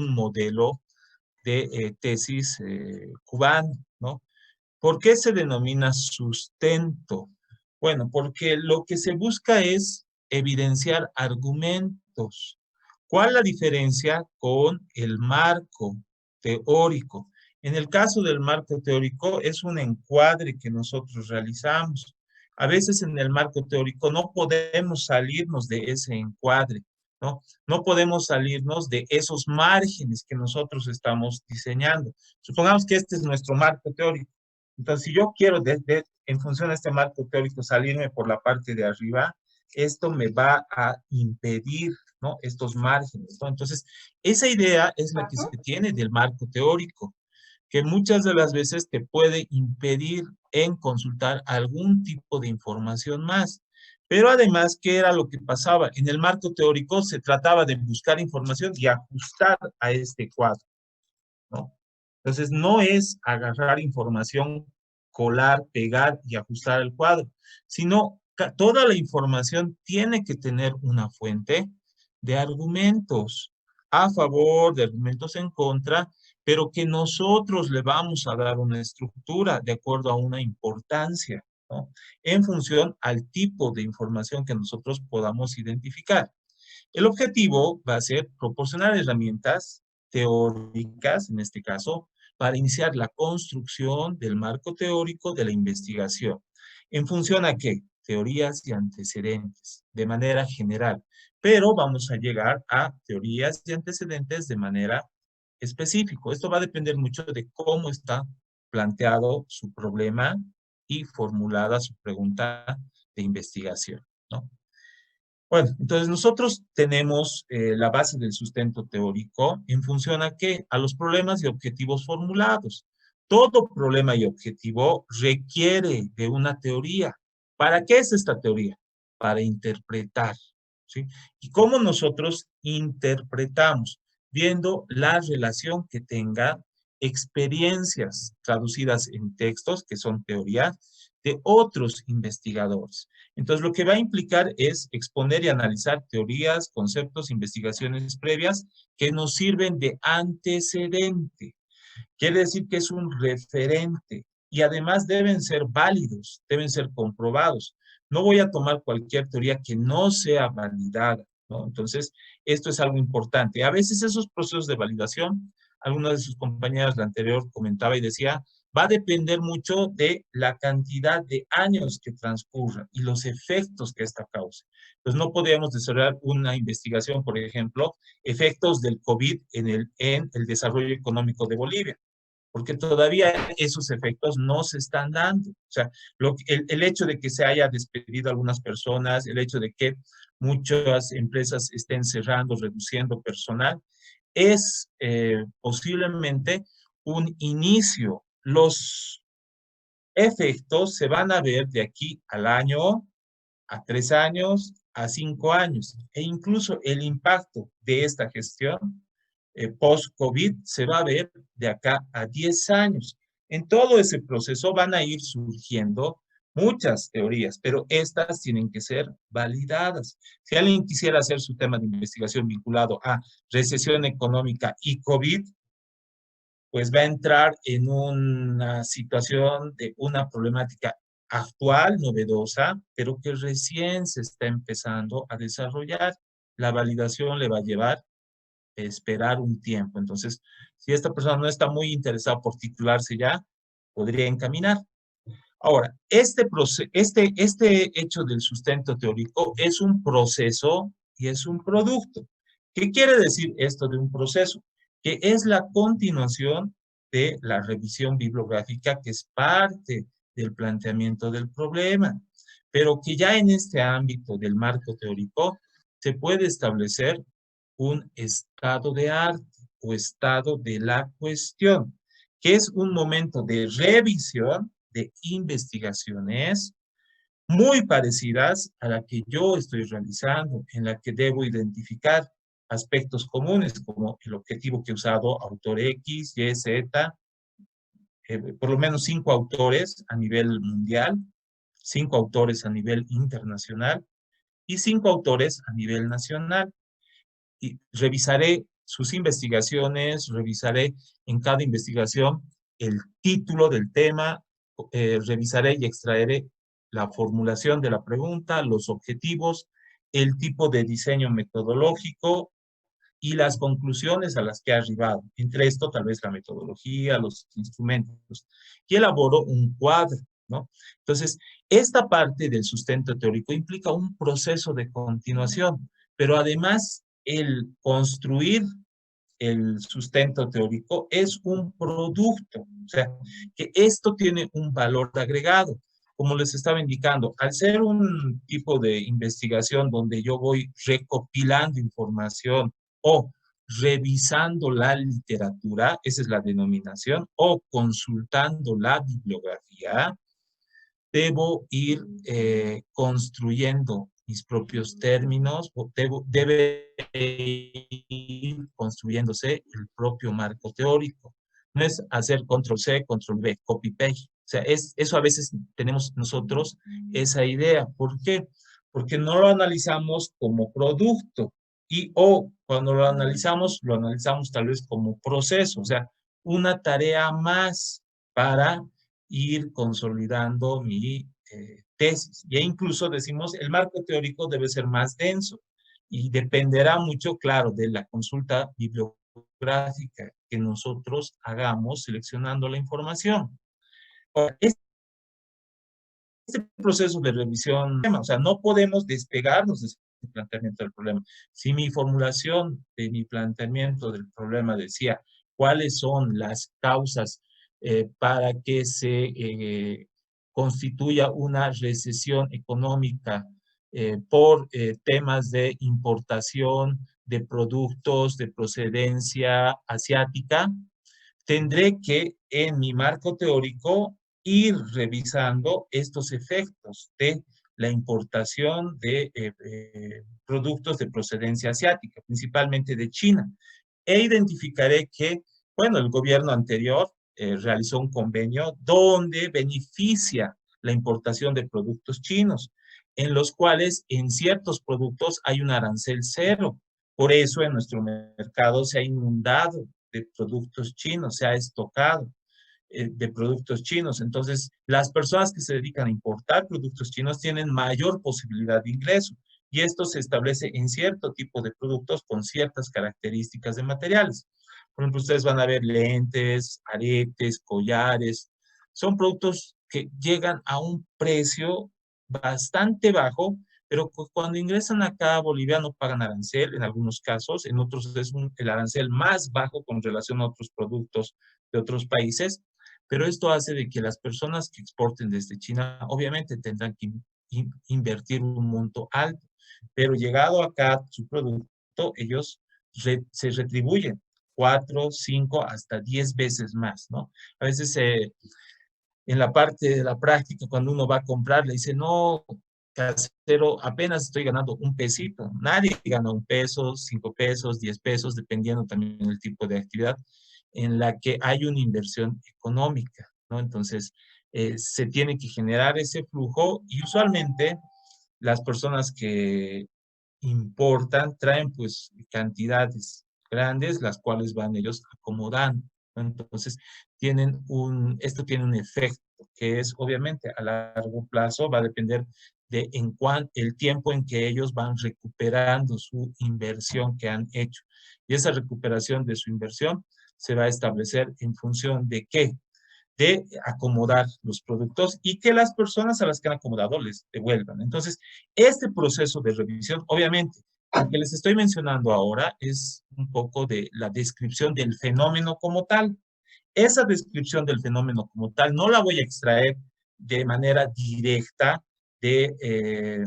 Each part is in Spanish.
un modelo de tesis cubano, ¿no? ¿Por qué se denomina sustento? Bueno, porque lo que se busca es evidenciar argumentos. ¿Cuál es la diferencia con el marco teórico? En el caso del marco teórico es un encuadre que nosotros realizamos. A veces en el marco teórico no podemos salirnos de ese encuadre, ¿no? No podemos salirnos de esos márgenes que nosotros estamos diseñando. Supongamos que este es nuestro marco teórico. Entonces, si yo quiero, en función de este marco teórico, salirme por la parte de arriba, esto me va a impedir, ¿no? Estos márgenes, ¿no? Entonces, esa idea es la que se tiene del marco teórico, que muchas de las veces te puede impedir en consultar algún tipo de información más. Pero además, ¿qué era lo que pasaba? En el marco teórico se trataba de buscar información y ajustar a este cuadro, ¿no? Entonces, no es agarrar información, colar, pegar y ajustar el cuadro, sino toda la información tiene que tener una fuente de argumentos a favor, de argumentos en contra, pero que nosotros le vamos a dar una estructura de acuerdo a una importancia, ¿no? En función al tipo de información que nosotros podamos identificar. El objetivo va a ser proporcionar herramientas teóricas, en este caso, para iniciar la construcción del marco teórico de la investigación. ¿En función a qué? Teorías y antecedentes, de manera general. Pero vamos a llegar a teorías y antecedentes de manera específica. Esto va a depender mucho de cómo está planteado su problema y formulada su pregunta de investigación, ¿no? Bueno, entonces nosotros tenemos la base del sustento teórico en función a qué? A los problemas y objetivos formulados. Todo problema y objetivo requiere de una teoría. ¿Para qué es esta teoría? Para interpretar, ¿sí? ¿Y cómo nosotros interpretamos? Viendo la relación que tenga experiencias traducidas en textos, que son teorías, de otros investigadores. Entonces, lo que va a implicar es exponer y analizar teorías, conceptos, investigaciones previas que nos sirven de antecedente. Quiere decir que es un referente y además deben ser válidos, deben ser comprobados. No voy a tomar cualquier teoría que no sea validada, ¿no? Entonces, esto es algo importante. A veces esos procesos de validación, alguna de sus compañeras la anterior comentaba y decía, va a depender mucho de la cantidad de años que transcurran y los efectos que esta cause. Entonces, no podríamos desarrollar una investigación, por ejemplo, efectos del COVID en el desarrollo económico de Bolivia, porque todavía esos efectos no se están dando. O sea, el hecho de que se haya despedido a algunas personas, el hecho de que muchas empresas estén cerrando, reduciendo personal, es posiblemente un inicio. Los efectos se van a ver de aquí al año, a 3 años, a 5 años, e incluso el impacto de esta gestión post-COVID se va a ver de acá a 10 años. En todo ese proceso van a ir surgiendo muchas teorías, pero estas tienen que ser validadas. Si alguien quisiera hacer su tema de investigación vinculado a recesión económica y COVID, pues va a entrar en una situación de una problemática actual, novedosa, pero que recién se está empezando a desarrollar. La validación le va a llevar a esperar un tiempo. Entonces, si esta persona no está muy interesada por titularse ya, podría encaminar. Ahora, este hecho del sustento teórico es un proceso y es un producto. ¿Qué quiere decir esto de un proceso? Que es la continuación de la revisión bibliográfica, que es parte del planteamiento del problema, pero que ya en este ámbito del marco teórico se puede establecer un estado de arte o estado de la cuestión, que es un momento de revisión de investigaciones muy parecidas a la que yo estoy realizando, en la que debo identificar aspectos comunes como el objetivo que he usado, autor X, Y, Z, por lo menos 5 autores a nivel mundial, 5 autores a nivel internacional y 5 autores a nivel nacional. Y revisaré sus investigaciones, revisaré en cada investigación el título del tema, revisaré y extraeré la formulación de la pregunta, los objetivos, el tipo de diseño metodológico y las conclusiones a las que ha arribado. Entre esto, tal vez la metodología, los instrumentos. Y elaboro un cuadro, ¿no? Entonces, esta parte del sustento teórico implica un proceso de continuación, pero además el construir el sustento teórico es un producto, o sea, que esto tiene un valor agregado. Como les estaba indicando, al ser un tipo de investigación donde yo voy recopilando información o revisando la literatura, esa es la denominación, o consultando la bibliografía, debo ir construyendo mis propios términos, debe ir construyéndose el propio marco teórico. No es hacer control C, control V, copy paste. O sea, eso a veces tenemos nosotros esa idea. ¿Por qué? Porque no lo analizamos como producto y o cuando lo analizamos tal vez como proceso, o sea, una tarea más para ir consolidando mi tesis. E incluso decimos, el marco teórico debe ser más denso y dependerá mucho, claro, de la consulta bibliográfica que nosotros hagamos seleccionando la información. Ahora, este proceso de revisión, o sea, no podemos despegarnos de ese planteamiento del problema. Si mi formulación de mi planteamiento del problema decía cuáles son las causas para que se constituya una recesión económica por temas de importación de productos de procedencia asiática, tendré que en mi marco teórico ir revisando estos efectos de la importación de productos de procedencia asiática, principalmente de China. E identificaré que, bueno, el gobierno anterior realizó un convenio donde beneficia la importación de productos chinos, en los cuales en ciertos productos hay un arancel cero. Por eso en nuestro mercado se ha inundado de productos chinos, se ha estocado de productos chinos. Entonces, las personas que se dedican a importar productos chinos tienen mayor posibilidad de ingreso y esto se establece en cierto tipo de productos con ciertas características de materiales. Por ejemplo, ustedes van a ver lentes, aretes, collares. Son productos que llegan a un precio bastante bajo, pero cuando ingresan acá a Bolivia no pagan arancel en algunos casos, en otros es el arancel más bajo con relación a otros productos de otros países, pero esto hace de que las personas que exporten desde China obviamente tendrán que invertir un monto alto, pero llegado acá su producto, ellos se retribuyen 4, 5, hasta 10 veces más, ¿no? A veces en la parte de la práctica, cuando uno va a comprar, le dice, no, casero, apenas estoy ganando un pesito. Nadie gana un peso, 5 pesos, 10 pesos, dependiendo también del tipo de actividad en la que hay una inversión económica, ¿no? Entonces, se tiene que generar ese flujo y usualmente las personas que importan traen pues cantidades grandes, las cuales van ellos acomodando, ¿no? Entonces, esto tiene un efecto que es obviamente a largo plazo, va a depender de el tiempo en que ellos van recuperando su inversión que han hecho. Y esa recuperación de su inversión se va a establecer en función de qué, de acomodar los productos y que las personas a las que han acomodado les devuelvan. Entonces, este proceso de revisión, obviamente, lo que les estoy mencionando ahora es un poco de la descripción del fenómeno como tal. Esa descripción del fenómeno como tal no la voy a extraer de manera directa de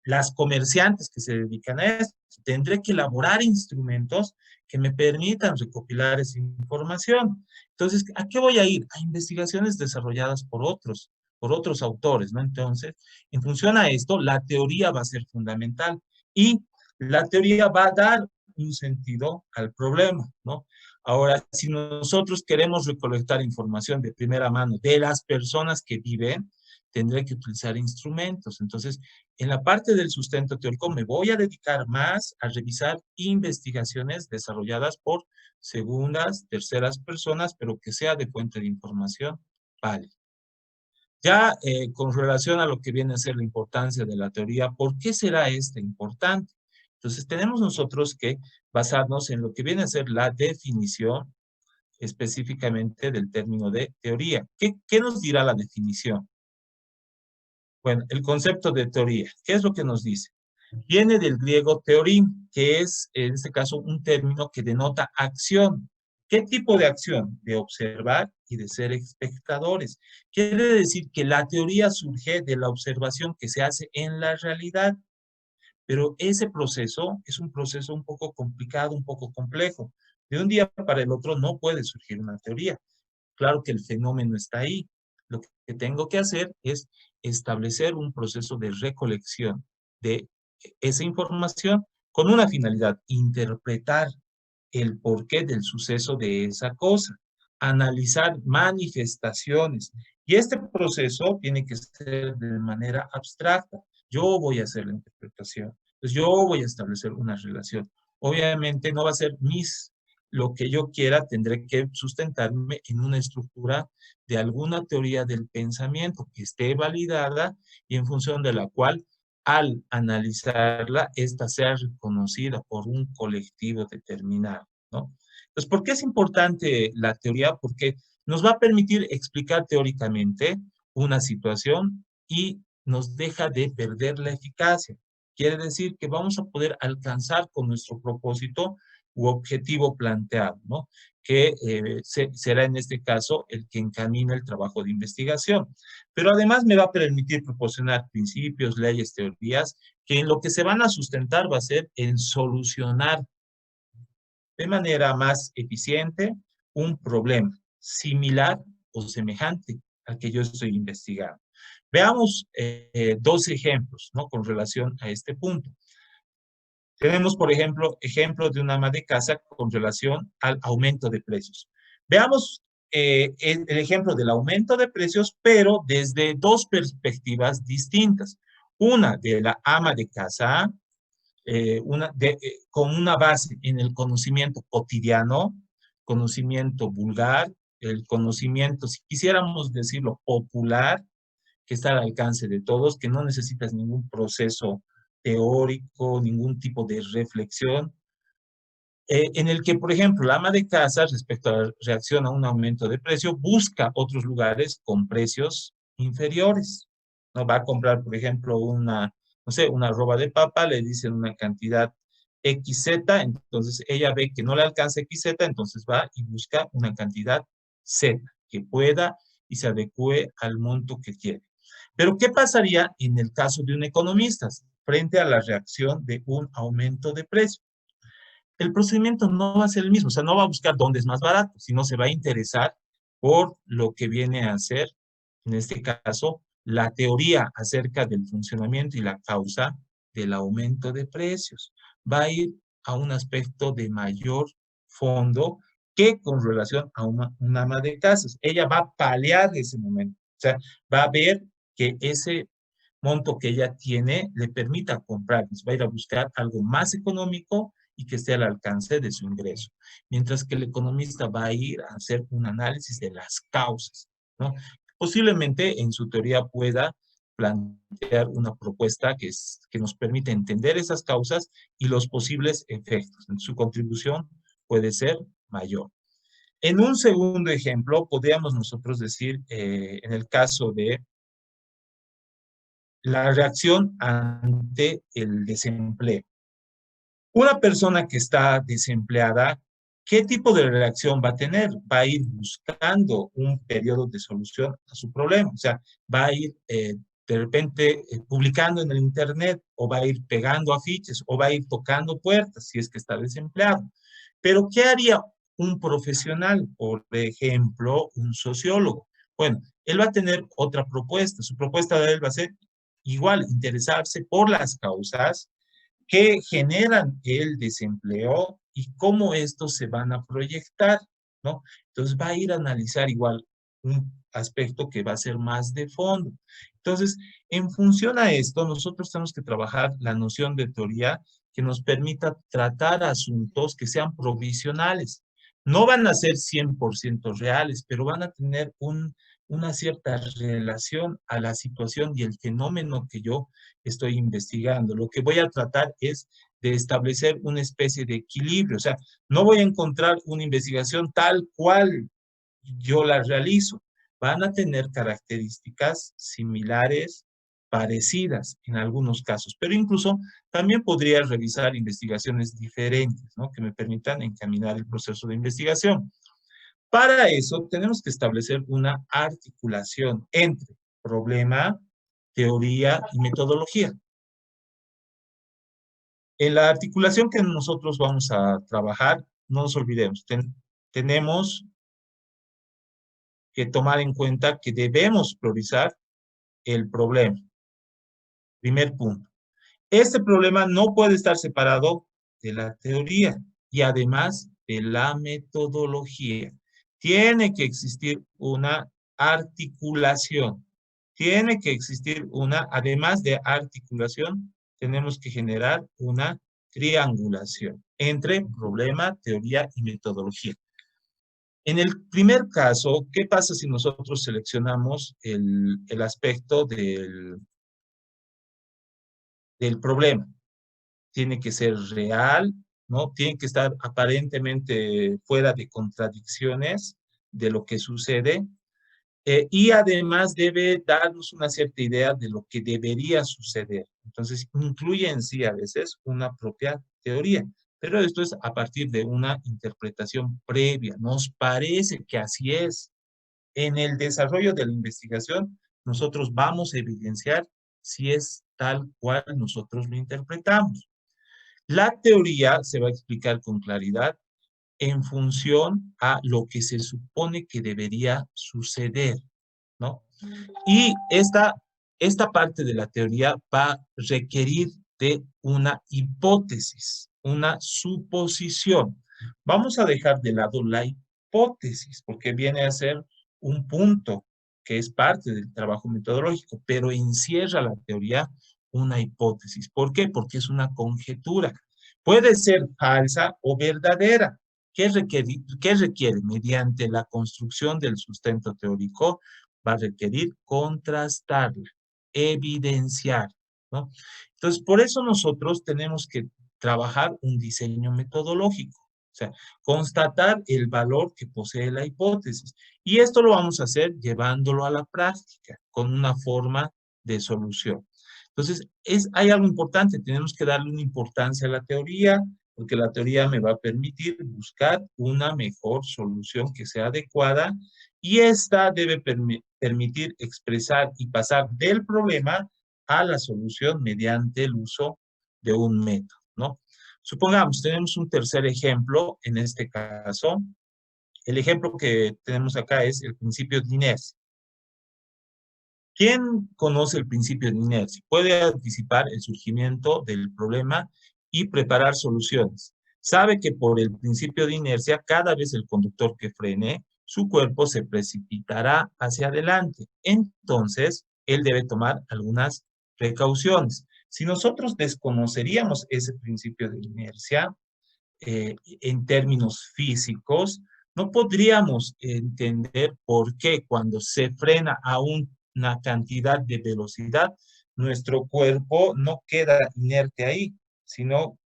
las comerciantes que se dedican a esto. Tendré que elaborar instrumentos que me permitan recopilar esa información. Entonces, ¿a qué voy a ir? A investigaciones desarrolladas por otros autores, ¿no? Entonces, en función a esto, la teoría va a ser fundamental y la teoría va a dar un sentido al problema, ¿no? Ahora, si nosotros queremos recolectar información de primera mano de las personas que viven, tendré que utilizar instrumentos. Entonces, en la parte del sustento teórico me voy a dedicar más a revisar investigaciones desarrolladas por segundas, terceras personas, pero que sea de fuente de información válida. Ya con relación a lo que viene a ser la importancia de la teoría, ¿por qué será esta importante? Entonces, tenemos nosotros que basarnos en lo que viene a ser la definición específicamente del término de teoría. ¿Qué nos dirá la definición? Bueno, el concepto de teoría, ¿qué es lo que nos dice? Viene del griego teorín, que es, en este caso, un término que denota acción. ¿Qué tipo de acción? De observar y de ser espectadores. Quiere decir que la teoría surge de la observación que se hace en la realidad, pero ese proceso es un proceso un poco complicado, un poco complejo. De un día para el otro no puede surgir una teoría. Claro que el fenómeno está ahí. Lo que tengo que hacer es establecer un proceso de recolección de esa información con una finalidad, interpretar el porqué del suceso de esa cosa, analizar manifestaciones. Y este proceso tiene que ser de manera abstracta. Yo voy a hacer la interpretación. Entonces yo voy a establecer una relación. Obviamente no va a ser lo que yo quiera, tendré que sustentarme en una estructura de alguna teoría del pensamiento que esté validada y en función de la cual al analizarla, esta sea reconocida por un colectivo determinado, ¿no? Entonces, ¿por qué es importante la teoría? Porque nos va a permitir explicar teóricamente una situación y nos deja de perder la eficacia. Quiere decir que vamos a poder alcanzar con nuestro propósito u objetivo planteado, ¿no? Que será en este caso el que encamina el trabajo de investigación. Pero además me va a permitir proporcionar principios, leyes, teorías, que en lo que se van a sustentar va a ser en solucionar de manera más eficiente un problema similar o semejante al que yo estoy investigando. Veamos dos ejemplos, ¿no? Con relación a este punto. Tenemos, por ejemplo, ejemplos de una ama de casa con relación al aumento de precios. Veamos el ejemplo del aumento de precios, pero desde dos perspectivas distintas. Una de la ama de casa, con una base en el conocimiento cotidiano, conocimiento vulgar, el conocimiento, si quisiéramos decirlo, popular, que está al alcance de todos, que no necesitas ningún proceso teórico, ningún tipo de reflexión, en el que, por ejemplo, la ama de casa, respecto a la reacción a un aumento de precio, busca otros lugares con precios inferiores. No va a comprar, por ejemplo, no sé, una roba de papa, le dicen una cantidad XZ, entonces ella ve que no le alcanza XZ, entonces va y busca una cantidad Z que pueda y se adecue al monto que quiere. Pero, ¿qué pasaría en el caso de un economista frente a la reacción de un aumento de precio? El procedimiento no va a ser el mismo, o sea, no va a buscar dónde es más barato, sino se va a interesar por lo que viene a ser, en este caso, la teoría acerca del funcionamiento y la causa del aumento de precios. Va a ir a un aspecto de mayor fondo que con relación a una ama de casas. Ella va a paliar ese momento, o sea, va a ver que ese monto que ella tiene le permita comprar, va a ir a buscar algo más económico y que esté al alcance de su ingreso. Mientras que el economista va a ir a hacer un análisis de las causas, ¿no? Posiblemente en su teoría pueda plantear una propuesta que nos permite entender esas causas y los posibles efectos. Su contribución puede ser mayor. En un segundo ejemplo, podríamos nosotros decir, en el caso de la reacción ante el desempleo. Una persona que está desempleada, ¿qué tipo de reacción va a tener? Va a ir buscando un periodo de solución a su problema. O sea, va a ir de repente publicando en el internet o va a ir pegando afiches o va a ir tocando puertas si es que está desempleado. Pero ¿qué haría un profesional? Por ejemplo, un sociólogo. Bueno, él va a tener otra propuesta. Su propuesta de él va a ser igual, interesarse por las causas que generan el desempleo y cómo estos se van a proyectar, ¿no? Entonces va a ir a analizar igual un aspecto que va a ser más de fondo. Entonces, en función a esto, nosotros tenemos que trabajar la noción de teoría que nos permita tratar asuntos que sean provisionales. No van a ser 100% reales, pero van a tener una cierta relación a la situación y el fenómeno que yo estoy investigando. Lo que voy a tratar es de establecer una especie de equilibrio. O sea, no voy a encontrar una investigación tal cual yo la realizo. Van a tener características similares, parecidas en algunos casos, pero incluso también podría revisar investigaciones diferentes, ¿no? Que me permitan encaminar el proceso de investigación. Para eso tenemos que establecer una articulación entre problema, teoría y metodología. En la articulación que nosotros vamos a trabajar, no nos olvidemos, tenemos que tomar en cuenta que debemos priorizar el problema. Primer punto. Este problema no puede estar separado de la teoría y además de la metodología. Tiene que existir una articulación. Tiene que existir además de articulación, tenemos que generar una triangulación entre problema, teoría y metodología. En el primer caso, ¿qué pasa si nosotros seleccionamos el aspecto del problema? Tiene que ser real, ¿no? Tiene que estar aparentemente fuera de contradicciones de lo que sucede, y además debe darnos una cierta idea de lo que debería suceder. Entonces, incluye en sí a veces una propia teoría, pero esto es a partir de una interpretación previa. Nos parece que así es. En el desarrollo de la investigación, nosotros vamos a evidenciar si es tal cual nosotros lo interpretamos. La teoría se va a explicar con claridad en función a lo que se supone que debería suceder, ¿no? Y esta parte de la teoría va a requerir de una hipótesis, una suposición. Vamos a dejar de lado la hipótesis, porque viene a ser un punto que es parte del trabajo metodológico, pero encierra la teoría una hipótesis. ¿Por qué? Porque es una conjetura. Puede ser falsa o verdadera. ¿Qué requiere? Mediante la construcción del sustento teórico, va a requerir contrastarla, evidenciar, ¿no? Entonces, por eso nosotros tenemos que trabajar un diseño metodológico, o sea, constatar el valor que posee la hipótesis. Y esto lo vamos a hacer llevándolo a la práctica, con una forma de solución. Entonces, hay algo importante, tenemos que darle una importancia a la teoría, porque la teoría me va a permitir buscar una mejor solución que sea adecuada y esta debe permitir expresar y pasar del problema a la solución mediante el uso de un método, ¿no? Supongamos, tenemos un tercer ejemplo, en este caso, el ejemplo que tenemos acá es el principio de inercia. ¿Quién conoce el principio de inercia? Puede anticipar el surgimiento del problema y preparar soluciones. Sabe que por el principio de inercia, cada vez el conductor que frene, su cuerpo se precipitará hacia adelante. Entonces, él debe tomar algunas precauciones. Si nosotros desconoceríamos ese principio de inercia, en términos físicos, no podríamos entender por qué cuando se frena a una cantidad de velocidad, nuestro cuerpo no queda inerte ahí, sino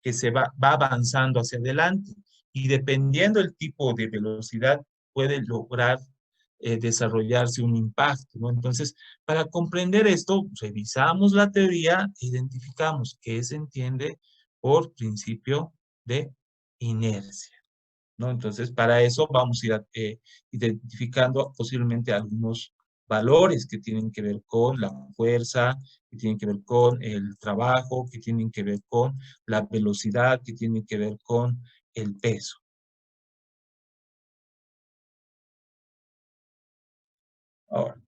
que va avanzando hacia adelante. Y dependiendo del tipo de velocidad, puede lograr desarrollarse un impacto, ¿no? Entonces, para comprender esto, revisamos la teoría, identificamos qué se entiende por principio de inercia, ¿no? Entonces, para eso vamos a ir identificando posiblemente algunos valores que tienen que ver con la fuerza, que tienen que ver con el trabajo, que tienen que ver con la velocidad, que tienen que ver con el peso. Ahora,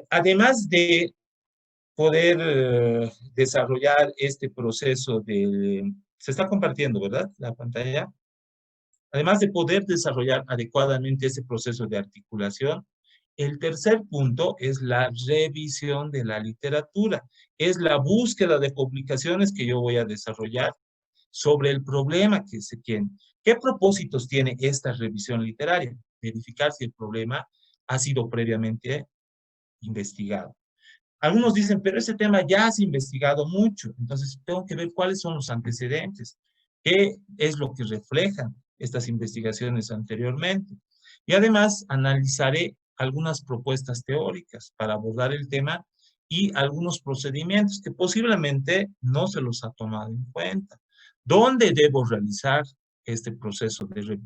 además de poder desarrollar este proceso se está compartiendo, ¿verdad? La pantalla. Además de poder desarrollar adecuadamente ese proceso de articulación, El tercer punto es la revisión de la literatura. Es la búsqueda de publicaciones que yo voy a desarrollar sobre el problema que se tiene. ¿Qué propósitos tiene esta revisión literaria? Verificar si el problema ha sido previamente investigado. Algunos dicen, pero ese tema ya se ha investigado mucho, entonces tengo que ver cuáles son los antecedentes, qué es lo que reflejan estas investigaciones anteriormente. Y además analizaré algunas propuestas teóricas para abordar el tema y algunos procedimientos que posiblemente no se los ha tomado en cuenta. ¿Dónde debo realizar este proceso de revisión?